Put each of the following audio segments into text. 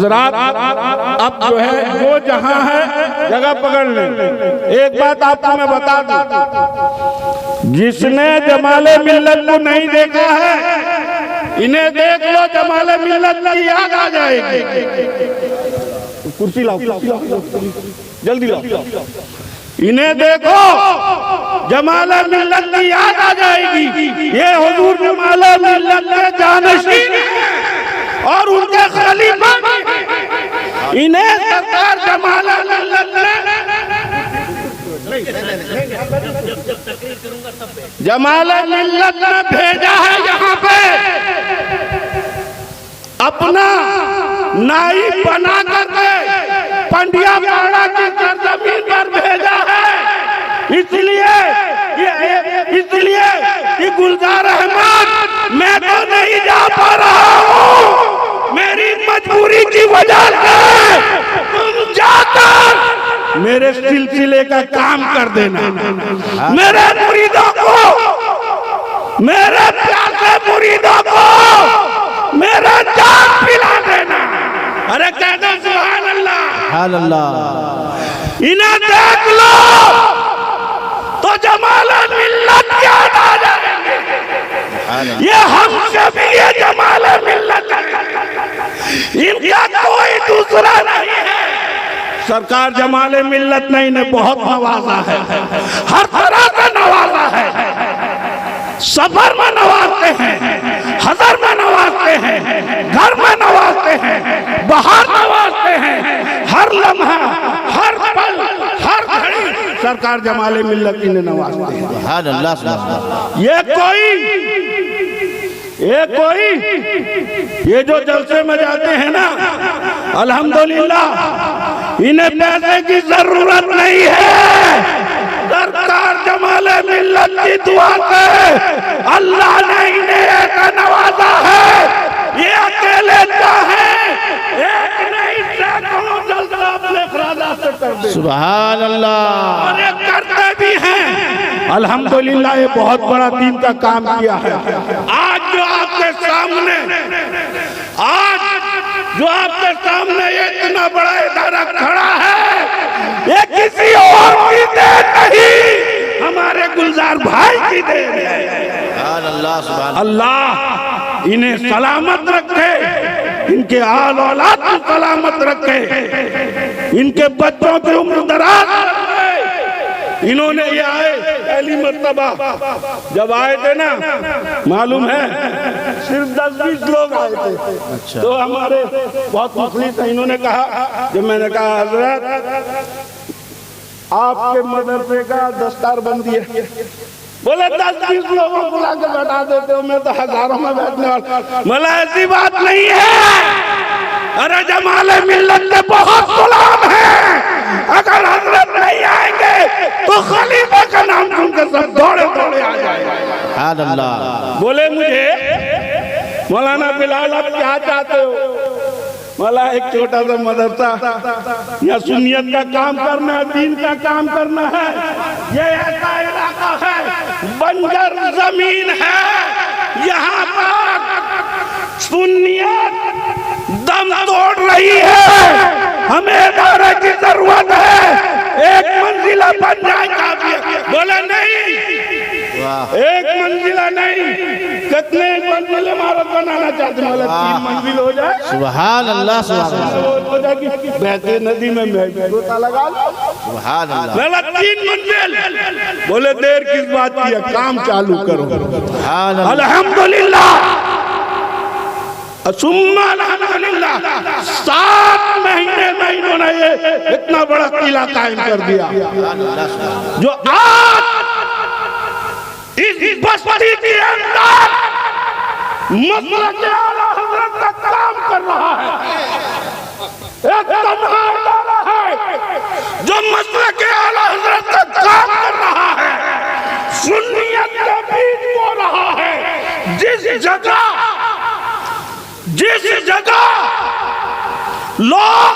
हजरात अब जो है वो जहां है जगह पकड़ लें। एक बात आपको मैं बता दूं, जिसने जमाले मिल्लत को नहीं देखा है इन्हें देख लो, जमाले मिल्लत की याद आ जाएगी। कुर्सी लाओ, जल्दी लाओ। इन्हें देखो, जमाले मिल्लत की याद आ जाएगी। ये हुजूर जमाले मिल्लत के जानशीन और उनके खलीफा, इन्हें सरकार जमाले मिल्लत ने जमाले मिल्लत ने भेजा है यहाँ पे, अपना नाई बना करके पंडिया पाड़ा की सरजमीन पर भेजा है। इसलिए कि गुलजार अहमद मैं तो नहीं जा पा रहा हूँ, मेरी मजबूरी की वजह से तुम जाकर मेरे सिलसिले का काम कर देना, मेरे मुरीदों को, मेरे प्यासे मुरीदों को मेरा जान पिला देना। अरे कह दो सुभान अल्लाह। इन्हें देख लो तो जमाले मिल्लत याद आ जाएंगे। ये हमसे भी ये जमाले मिल्लत, इनका कोई दूसरा नहीं है। सरकार जमाले मिल्लत ने इन्हें बहुत नवाजा है, हर तरह से नवाजा है। सफर में नवाजते हैं, हजर में नवाजते हैं, घर में नवाजते हैं, बाहर नवाजते हैं, हर लम्हा, हर पल, हर घड़ी सरकार जमाले मिल्लत इन्हें नवाजते हैं। ये जो जलसे में जाते हैं ना, अल्हम्दुलिल्लाह इन्हें पैसे की जरूरत नहीं है। सरकार जमाले मिल्लत की दुआ से अल्लाह ने इन्हें ऐसा नवाजा है, ये अकेले चाहे एक नहीं सैकड़ों जलसा अपने खराजा से कर दे। सुभान अल्लाह। और ये करते भी हैं अल्हम्दुलिल्लाह। ये बहुत बड़ा दीन का काम किया है। आज जो आपके सामने ये इतना बड़ा इदारा खड़ा है, ये किसी और की देन नहीं, हमारे गुलजार भाई की देन है। अल्लाह इन्हें सलामत रखे, इनके आल औलाद को सलामत रखे, इनके बच्चों की उम्र दराज रखे। इन्होंने ये आए पहली मर्तबा जब आए थे ना, मालूम है सिर्फ 10-20 लोग आए थे। अच्छा। तो हमारे बहुत मुखलिस थे। इन्होंने कहा, जब मैंने कहा हजरत आपके मदरसे का दस्तारबंदी है, बोले 10-20 लोगों को बुला के बैठा देते हो, मैं तो हजारों में बैठने वाला। बोला ऐसी बात नहीं है, अरे जमाले मिल्लत के बहुत गुलाम हैं, अगर हजरत नहीं आएंगे तो खलीफा का नाम सुनकर सब दौड़े दौड़े आ जाएंगे। बोले मुझे मौलाना बिलाल आप क्या चाहते हो? बोला एक छोटा सा मदरसा या सुन्नियत का काम करना है, दीन का काम करना है। ये ऐसा इलाका है, बंजर जमीन है, यहाँ पर सुन्नियत दम तोड़ रही है, हमें इदारे की जरूरत है, एक मंजिला बन जाए काफी है। बोला नहीं, एक मंजिला नहीं, कितने मंजिल इमारत बनाना चाहते हैं? बोला 3 मंजिल हो जाए। सुभान अल्लाह। हो जाएगी, बहते नदी में मैं गोता लगा लो। सुभान अल्लाह। बोला 3 मंजिल। बोले देर किस बात की है, काम चालू करो। अल्हम्दुलिल्लाह सुम्मा अल्हम्दुलिल्लाह 7 महीने में इन्होंने ये इतना बड़ा किला कायम कर दिया, जो आज इस बस्ती के अंदर मसलक आला हज़रत का काम कर रहा है। एक तन्हा इदारा है जो मसलक आला हज़रत का काम कर रहा है, सुन्नियत के बीच बो रहा है। जिस जगह लोग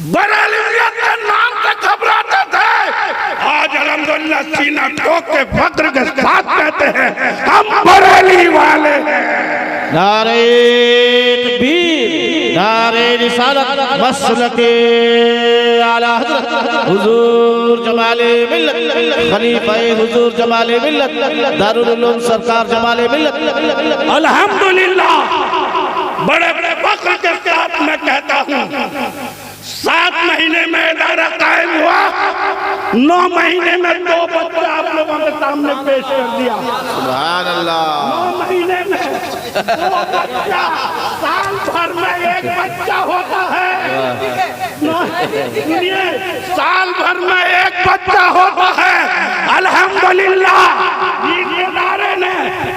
बरेलवियत के नाम से घबराते थे, आज अल्हम्दुलिल्लाह सीना ठोक के फख्र के साथ कहते हैं हम बरेली वाले हैं। नारे तकबीर, नारे रिसालत, मसलके आला हज़रत हुजूर जमाले मिल्लत, खलीफा हुजूर जमाले मिल्लत, दारुल उलूम सरकार जमाले मिल्लत। अल्हम्दुलिल्लाह, बड़े बड़े फख्र के साथ मैं कहता हूँ 7 महीने में इदारा कायम हुआ, 9 महीने में 2 बच्चे आप लोगों के सामने पेश कर दिया। सुभान अल्लाह। 9 महीने में 2 बच्चा, साल भर में 1 बच्चा होता है। सुनिए, साल भर में 1 बच्चा होता है। अल्हम्दुलिल्लाह, इस इदारे ने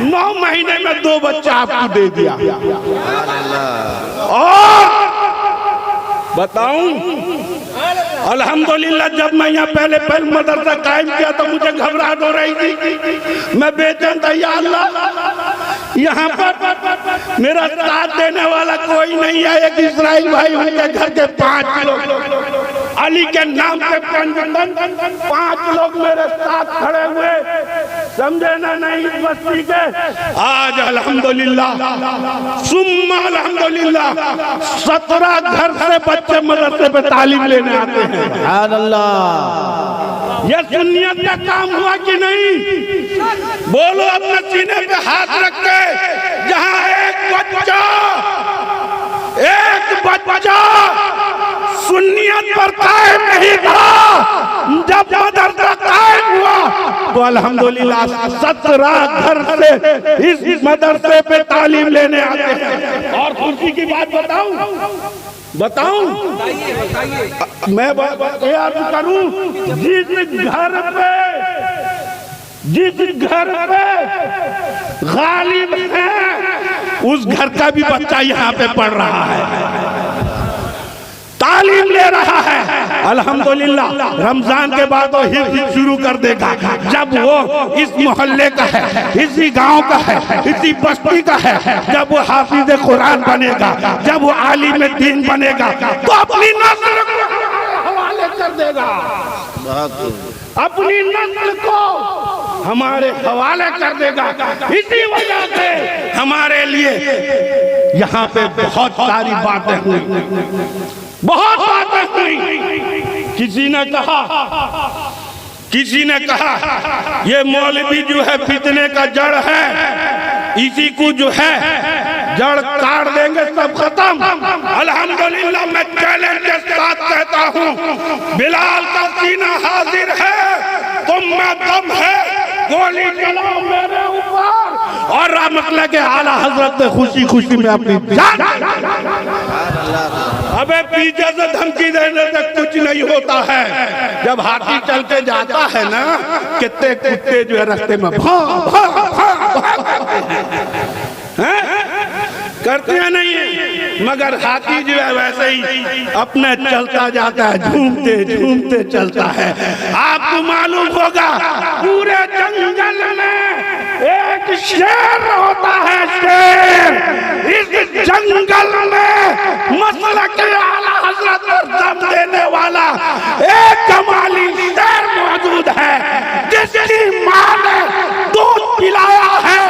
9 महीने में 2 बच्चा आपको दे दिया। और बताऊं, अल्हम्दुलिल्लाह, जब मैं यहाँ पहले मदरसा कायम किया तो मुझे घबराहट हो रही थी। मैं बेचैन था, या अल्लाह, यहाँ पर मेरा साथ देने वाला कोई नहीं है। एक इस्राइल भाई, उनके घर के 5 लोग, अली के नाम पे 5 लोग मेरे साथ खड़े हुए, समझे ना? नहीं, इस बस्ती के आज अल्हम्दुलिल्लाह, सुम्मा अल्हम्दुलिल्लाह, 17 घर से बच्चे मदरसे पे तालीम लेने आते हैं। सुभान अल्लाह। ये सुन्नियत का काम हुआ कि नहीं? बोलो अपने सीने पे हाथ रख के। जहाँ एक बच्चा सुन्नियत पर कायम नहीं था, जब मदरसा कायम हुआ तो अल्हम्दुलिल्लाह 17 घर से इस मदरसे पे तालीम लेने आते हैं। और खुशी की बात बताऊं, मैं याद करूं, जिस घर पे गालिब है, उस घर का भी बच्चा यहाँ पे पढ़ रहा है, तालीम ले रहा है। अल्हम्दुलिल्लाह, रमजान के बाद वो हिफ्ज़ शुरू कर देगा। जब वो इस मोहल्ले का है, इसी गांव का है, इसी बस्ती का है, जब वो हाफिज़ कुरान बनेगा, जब वो आलिम दीन बनेगा, तो अपनी नस्ल को हवाले कर देगा। अपनी नस्ल को हमारे हवाले कर देगा। इसी वजह से हमारे लिए यहाँ पे बहुत सारी बातें हुई, बहुत बातें हुई। किसी ने कहा ये मौलवी जो है फितने का जड़ है, इसी को जो है जड़ काट देंगे, सब खत्म। अल्हम्दुलिल्लाह, मैं चैलेंज के साथ कहता हूँ, बिलाल का सीना हाजिर है, तुम में दम है, गोली चलाओ मेरे ऊपर। और रहमतुल्लाह के आला हजरत ने खुशी खुशी में अपनी जान। अबे पीछे से धमकी देने से कुछ नहीं होता है। जब हाथी चल के जाता है ना, कितने कुत्ते जो है रास्ते में करते हैं नहीं है, मगर हाथी जो है वैसे ही अपने चलता जाता है, झूमते झूमते चलता है। आपको मालूम होगा, पूरे जंगल में एक शेर होता है, शेर। इस जंगल में मसलक आला हज़रत पर दम देने वाला एक कमाली शेर मौजूद है, जिसकी मां ने दूध पिलाया है।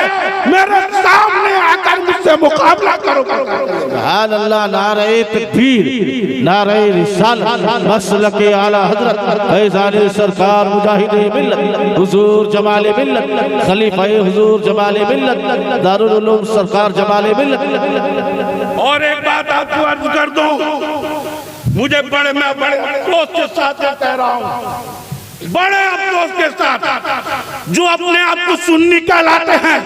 मेरे सामने आकर मुझसे मुकाबला करो। सुभान अल्लाह। नारे तकबीर, नारे रिसालत, मसलके आला हज़रत फैज़ान सरकार मुजाहिदे मिल्लत, हुजूर जमाले मिल्लत, खलीफा हुजूर जमाले मिल्लत, दारुल उलूम सरकार जमाले मिल्लत। और एक बात आपको अर्ज कर दूं, मैं बड़े अफसोस के साथ कह रहा हूं, बड़े अफसोस के साथ, जो अपने आप को सुन्नी कहलाते हैं,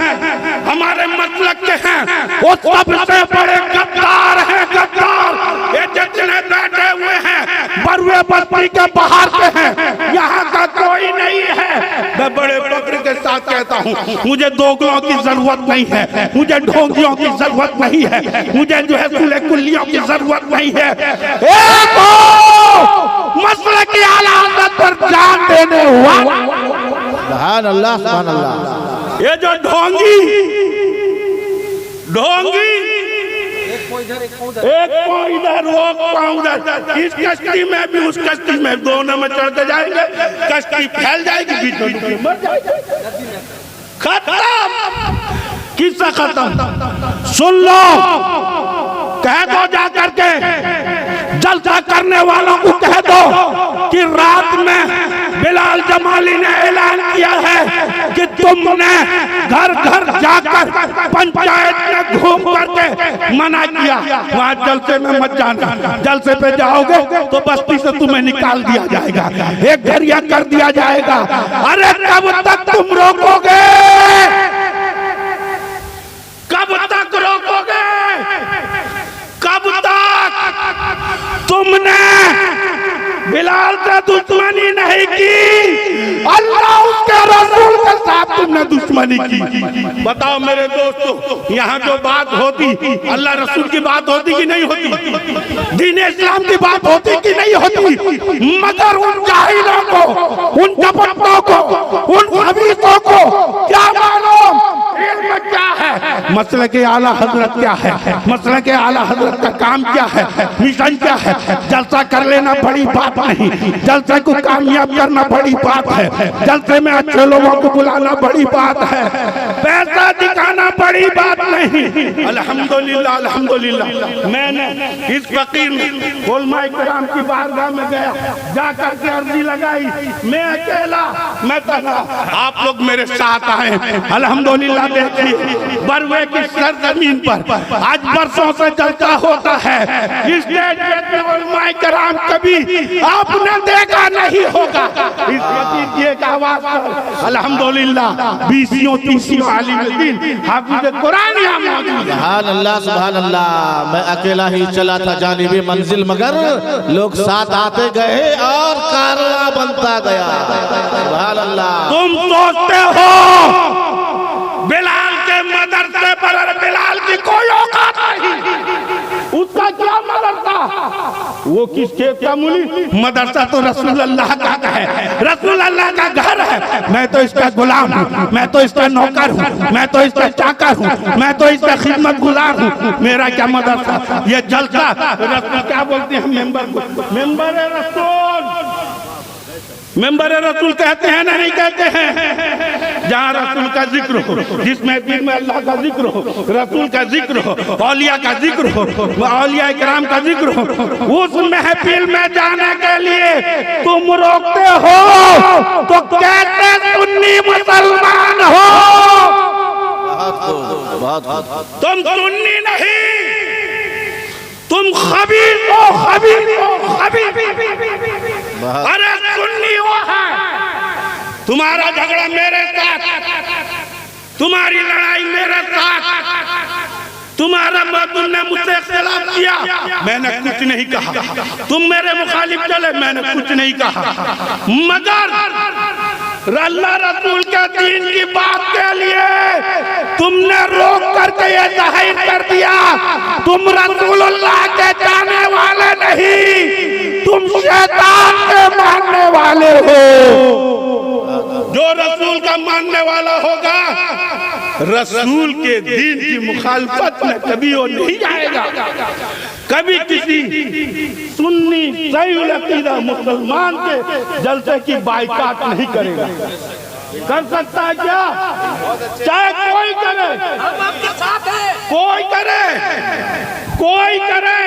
हमारे मसलक के हैं, वो सबसे बड़े गद्दार हैं, गद्दार। ये जितने बैठे हुए हैं बरुए बस्ती के बाहर के हैं, यहाँ का कोई नहीं है। मैं बड़े फख्र के साथ कहता हूँ, मुझे दोगलों की जरूरत नहीं है, मुझे ढोंगियों की जरूरत नहीं है, मुझे जो है सुले कुल्लियों की जरूरत नहीं है। मसले की आला हज़रत पर जान देने हुआ। सुभान अल्लाह, सुभान अल्लाह। ये जो ढोंगी एक पाँव इधर, वो पाँव उधर, इस कश्ती में भी उस कश्ती में, दोनों में चढ़ते जाएंगे, कश्ती फैल जाएगी, बीच में मर जाएगा। खत्म, किस्सा खत्म। सुन लो, कह दो जा करके जलसा करने वालों को कह दो कि रात में बिलाल जमाली ने ऐलान किया है कि तुमने घर घर जाकर पंचायत में घूम करके मना किया, वहां जलसे में मत जाना, जलसे पे जाओगे तो बस्ती से तुम्हें निकाल दिया जाएगा, एक घरिया कर दिया जाएगा। अरे कब तक तुम रोकोगे, कब तक रोकोगे, कब तक? तुमने बिलाल से दुश्मनी नहीं की, अल्लाह उसके रसूल के साथ तुमने दुश्मनी की। बताओ मेरे दोस्तों, यहाँ जो बात होती अल्लाह रसूल की बात होती कि नहीं होती, दीन इस्लाम की बात होती कि नहीं होती, मगर उन जाहिलों को, उन कपटों को, उन हवीसों को क्या मालूम इल्म क्या है, मसले के आला हजरत क्या है, मसले के आला हजरत का काम क्या है, मिशन क्या है। जलसा कर लेना बड़ी बात नहीं, जलसे को कामयाब करना बड़ी बात है, जलसे में अच्छे लोगों को बुलाना बड़ी बात है, पैसा दिखाना बड़ी बात नहीं। अल्हम्दुलिल्लाह, अल्हम्दुलिल्लाह, मैंने इस फकीर उलमाए किराम की बारगाह में गया, जाकर के अर्जी लगाई, मैं अकेला, मैं तन्हा, आप लोग मेरे साथ आए। अल्हम्दुलिल्लाह, देखिए बरवे की सरजमीन पर आज बरसों से जलसा होता है, इस स्टेज पे उलमाए किराम कभी आपने देखा नहीं होगा। इस नतीजे का आवाज अल्हम्दुलिल्लाह 20-30 आलिम हाफिज कुरान यहाँ मौजूद है। सुभान अल्लाह, सुभान अल्लाह। मैं अकेला ही चला था जानिबे मंजिल, मगर लोग साथ आते गए और कारवां बनता गया। सुभान अल्लाह। तुम सोचते हो बिलाल के मदरसे पर, बिलाल की कोई औकात नहीं, उसका क्या मदरसा, वो किसके क्या मुली, मदरसा तो रसूल अल्लाह का है, रसूल अल्लाह का घर है। मैं तो इसका गुलाम हूँ, मैं तो इसका नौकर हूँ, मैं तो इसका चाकर हूँ, मैं तो इसका खिदमत गुजार हूँ, मेरा क्या मदरसा। ये जलसा रसूल क्या बोलते हैं, मेंबर है रसूल, मेंबर रसूल कहते हैं ना, नहीं कहते हैं। जहाँ रसूल का जिक्र हो, जिसमें दिन में अल्लाह का जिक्र हो, रसूल का जिक्र हो, औलिया का जिक्र हो, औलिया किराम का जिक्र हो, उस महफिल में जाने के लिए तुम रोकते हो तो कैसे सुन्नी मुसलमान हो? तुम सुन्नी नहीं, तुम खबीर हो, खबीर हो, खबीर। अरे सुन्नी वो है, तुम्हारा झगड़ा मेरे साथ, तुम्हारी लड़ाई मेरे साथ, तुम्हारा तुमने मुझसे इख्तिलाफ किया, मैंने कुछ नहीं कहा, तुम मेरे मुखालिफ चले, मैंने कुछ नहीं कहा, मगर अल्लाह रसूल के दीन की बात के लिए तुमने रोक करके ये जाहिर कर दिया तुम रसूलुल्लाह के जाने वाले नहीं, तुम शैतान के मानने वाले हो। जो रसूल का मानने वाला होगा, रसूल के दीन की मुखालफत में कभी वो नहीं जाएगा, कभी किसी सुन्नी सही अकीदा मुसलमान के जलसे की बाइकाट नहीं करेगा। कर सकता है क्या? चाहे कोई करे, कोई करे, कोई करे,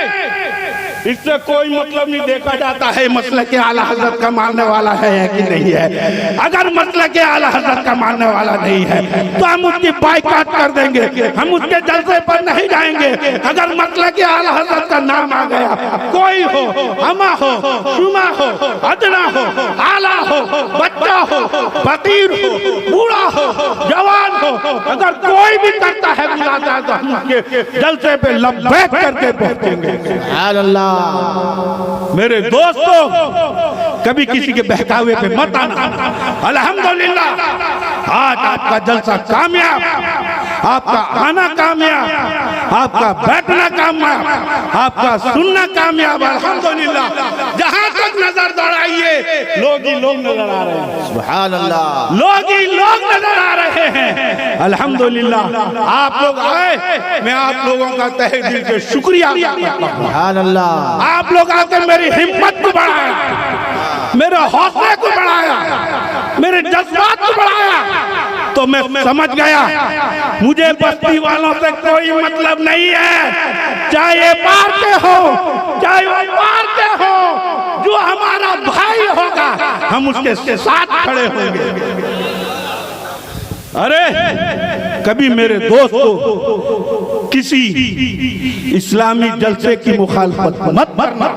इससे कोई मतलब नहीं देखा जाता है मसले के आला हजरत का मानने वाला है कि नहीं है। अगर मसले के आला हजरत का मानने वाला नहीं है तो हम उसकी बाइकाट कर देंगे, हम उसके जलसे पर नहीं जाएंगे। अगर मसले के आला हजरत का नाम आ गया, कोई हो, अमा हो, शुमा हो, अदना हो, आला हो, बच्चा हो, फकीर हो, बूढ़ा हो, जवान हो, अगर कोई भी करता है बुलाता तो हम उसके जलसे पे लब्बैक करके पहुंचेंगे। अल्लाह। मेरे दोस्तों, कभी किसी के बहकावे पे मत आना। अल्हम्दुलिल्लाह, आज आपका जलसा कामयाब, आपका आना कामयाब, आपका बैठना कामयाब, आपका सुनना कामयाब। अल्हम्दुलिल्लाह, जहां तक नजर दौड़ाइए लोग ही लोग नजर आ रहे हैं। सुभान अल्लाह, लोग ही लोग नजर आ रहे हैं। अल्हम्दुलिल्लाह, आप लोग आए, मैं आप लोगों का तहे दिल से शुक्रिया करता हूं। सुभान अल्लाह। आप लोग आकर मेरी हिम्मत को बढ़ाया, मेरे हौसले को बढ़ाया। मेरे जज्बात को बढ़ाया, तो मैं समझ गया मुझे बस्ती वालों से कोई मतलब नहीं है, चाहे ये पार के हो चाहे वो पार के हो, जो हमारा भाई होगा हम उसके साथ खड़े होंगे। अरे कभी मेरे दोस्त को किसी इस्लामी जलसे की मुखालफत मत करना,